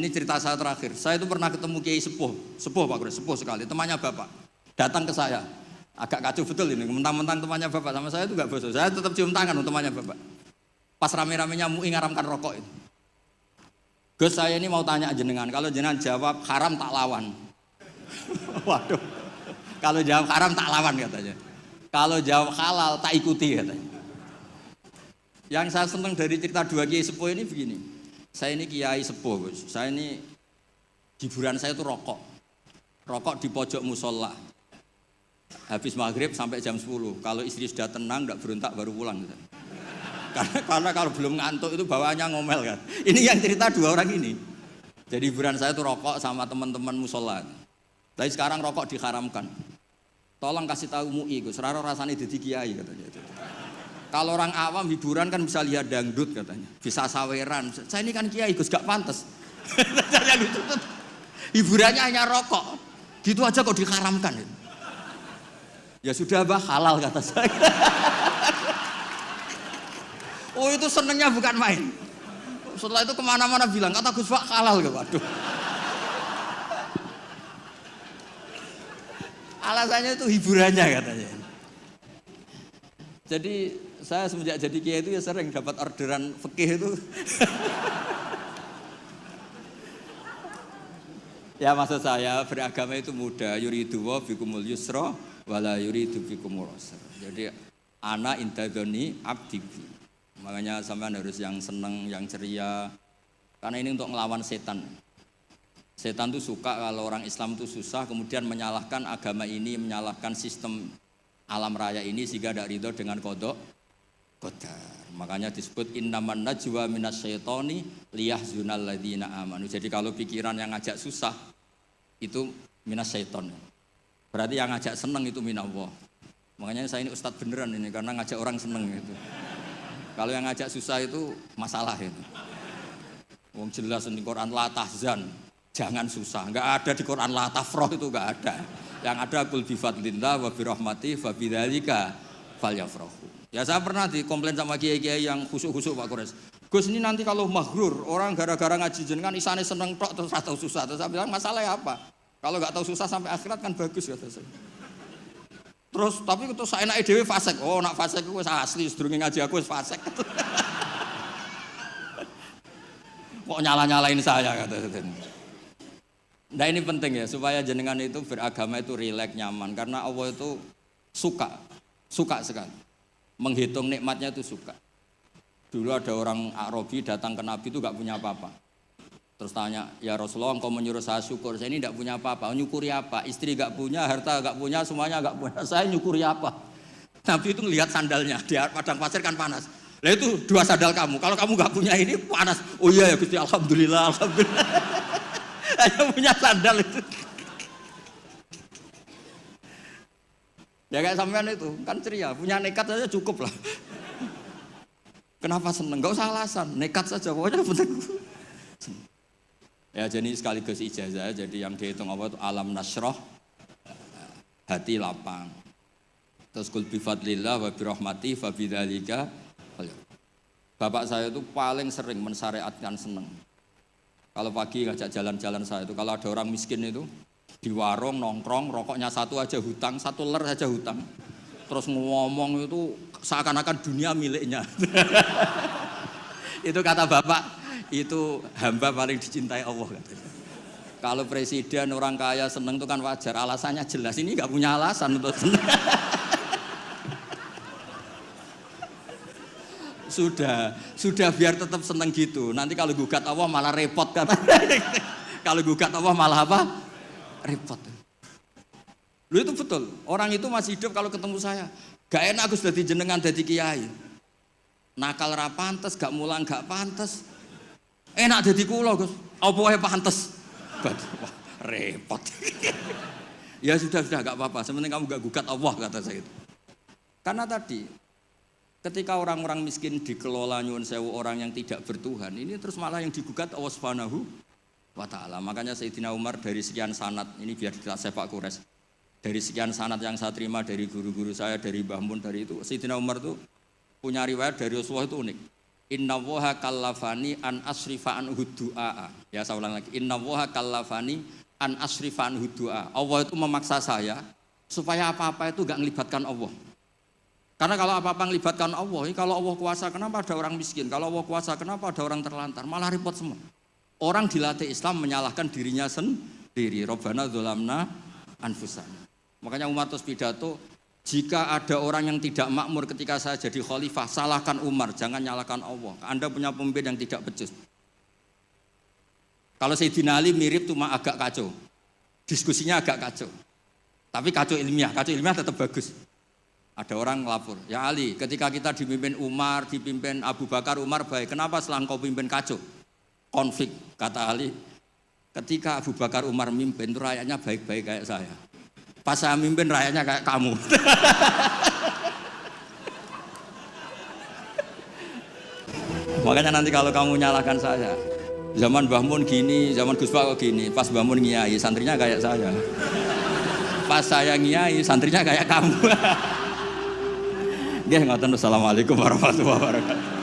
ini cerita saya terakhir. Saya itu pernah ketemu Kiai sepuh Pak Kures, sepuh sekali, temannya Bapak. Datang ke saya, agak kacau betul ini, mentang-mentang temannya Bapak sama saya itu enggak bosok. Saya tetap cium tangan untuk temannya Bapak. Pas rame-ramenya MUI ngaramkan rokok itu. Gus, saya ini mau tanya jenengan, kalau jenengan jawab haram tak lawan. Waduh. Kalau jawab haram tak lawan katanya. Kalau jawab halal tak ikuti katanya. Yang saya senang dari cerita dua Kiai sepuh ini begini. Saya ini Kiai sepuh, Gus. Saya ini hiburan saya itu rokok. Rokok di pojok musola. Habis maghrib sampai jam 10. Kalau istri sudah tenang, enggak berontak baru pulang. Karena kalau belum ngantuk itu bawaannya ngomel kan. Ini yang cerita dua orang ini. Jadi hiburan saya itu rokok sama teman-teman musola. Tapi sekarang rokok diharamkan. Tolong kasih tahu MUI, Gus. Raro rasanya jadi kiai katanya. Kalau orang awam hiburan kan bisa lihat dangdut katanya, bisa saweran. Saya ini kan kiai Gus, gak pantas. Hiburannya hanya rokok, gitu aja kok diharamkan. Ya sudah bah, halal kata saya. Oh itu senengnya bukan main. Setelah itu kemana-mana bilang, kata Gus Pak halal gak? Waduh. Alasannya itu hiburannya katanya. Jadi saya semenjak jadi kiai itu ya sering dapat orderan fikih itu. Ya maksud saya beragama itu mudah. Yuridu wa bikumul yusra wala yuridu bikumul usra. Jadi ana intadoni abdi. Makanya sampean harus yang seneng, yang ceria. Karena ini untuk ngelawan setan. Setan itu suka kalau orang Islam itu susah, kemudian menyalahkan agama ini, menyalahkan sistem alam raya ini sehingga tidak ridho dengan kodok qadar. Makanya disebut innaman najwa minasyaitoni liyahzunal ladzina amanu. Jadi kalau pikiran yang ngajak susah itu minasyaiton. Berarti yang ngajak seneng itu minallah. Makanya saya ini ustadz beneran ini karena ngajak orang seneng gitu. Kalau yang ngajak susah itu masalah itu. Wong jelas di Quran la tahzan, jangan susah. Enggak ada di Quran la tafrah, itu enggak ada. Yang ada qul bi fadlillah wa bi rahmati fa bidzalika falyafrahu. Ya saya pernah dikomplain sama kiai-kiai yang khusuk-khusuk Pak Kures. Gus ini nanti kalau maghrur, orang gara-gara ngaji jenengan isane seneng tok terus atau susah. Terus saya bilang masalahnya apa? Kalau enggak tahu susah sampai akhirat kan bagus kata saya. Terus tapi itu saya enake dhewe fasik. Oh, nak fasik wis asli sedurunge ngaji aku wis fasik. Kok nyala-nyalain saya kata saya. Nah ini penting ya supaya jenengan itu beragama itu rileks nyaman karena Allah itu suka sekali menghitung nikmatnya itu suka. Dulu ada orang Arabi datang ke Nabi itu gak punya apa-apa. Terus tanya, ya Rasulullah engkau menyuruh saya syukur, saya ini gak punya apa-apa, nyukuri apa? Istri gak punya, harta gak punya, semuanya gak punya, saya nyukuri apa? Nabi itu ngelihat sandalnya di padang pasir kan panas. Lah itu 2 sandal kamu, kalau kamu gak punya ini panas. Oh iya ya Gusti, alhamdulillah. Hanya punya sandal itu. Ya kayak sampean itu, kan ceria, punya nekat saja cukup lah. Kenapa seneng? Gak usah alasan, nekat saja, pokoknya penting. Ya jadi sekaligus ijazah, jadi yang dihitung apa itu alam nasroh, hati lapang. Terus kul bifadlillah wa birahmati fa bidzalika. Bapak saya itu paling sering mensyariatkan seneng. Kalau pagi ngajak jalan-jalan saya itu, kalau ada orang miskin itu di warung nongkrong, rokoknya satu aja hutang, 1 ler saja hutang. Terus ngomong itu seakan-akan dunia miliknya. Itu kata bapak, itu hamba paling dicintai Allah. Kalau presiden orang kaya seneng itu kan wajar, alasannya jelas. Ini nggak punya alasan untuk seneng. Sudah biar tetap seneng gitu. Nanti kalau gugat Allah malah repot katanya. Kalau gugat Allah malah apa? Repot. Lu itu betul. Orang itu masih hidup kalau ketemu saya. Gak enak aku sudah jenengan jadi kiai. Nakal ra pantes, gak mulang gak pantes. Enak jadi kula, Gus. Apa wae pantes. Wah, repot. Ya sudah gak apa-apa. Sebenarnya kamu gak gugat Allah kata saya itu. Karena tadi ketika orang-orang miskin dikelola nyuwun sewu orang yang tidak bertuhan, ini terus malah yang digugat Allah Subhanahu wa ta'ala. Makanya Sayyidina Umar dari sekian sanad, ini biar kita Pak Kures, dari sekian sanad yang saya terima dari guru-guru saya, dari Mbah Mun, dari itu, Sayyidina Umar itu punya riwayat dari Rasulullah itu unik. Innallaha kallafani an asrifa an du'a. Ya saya ulang lagi. Innallaha kallafani an asrifa an du'a. Allah itu memaksa saya supaya apa-apa itu enggak melibatkan Allah. Karena kalau apa-apa melibatkan Allah, kalau Allah kuasa kenapa ada orang miskin? Kalau Allah kuasa kenapa ada orang terlantar? Malah repot semua. Orang dilatih Islam menyalahkan dirinya sendiri. Rabbana dzolamna anfusana. Makanya Umar terus pidato, jika ada orang yang tidak makmur ketika saya jadi khalifah, salahkan Umar, jangan nyalahkan Allah. Anda punya pemimpin yang tidak becus. Kalau Sayyidina Ali mirip cuma agak kacau. Diskusinya agak kacau. Tapi kacau ilmiah tetap bagus. Ada orang ngelapor, ya Ali, ketika kita dipimpin Umar, dipimpin Abu Bakar, Umar baik. Kenapa setelah engkau pimpin kacau? Konflik, kata Ali. Ketika Abu Bakar, Umar mimpin, itu rakyatnya baik-baik kayak saya. Pas saya mimpin, rakyatnya kayak kamu. Makanya nanti kalau kamu nyalahkan saya, zaman Mbah Mun gini, zaman Gus Pak gini, pas Mbah Mun ngiyai, santrinya kayak saya. Pas saya ngiyai, santrinya kayak kamu. Nggih, ngoten. Assalamualaikum warahmatullahi wabarakatuh.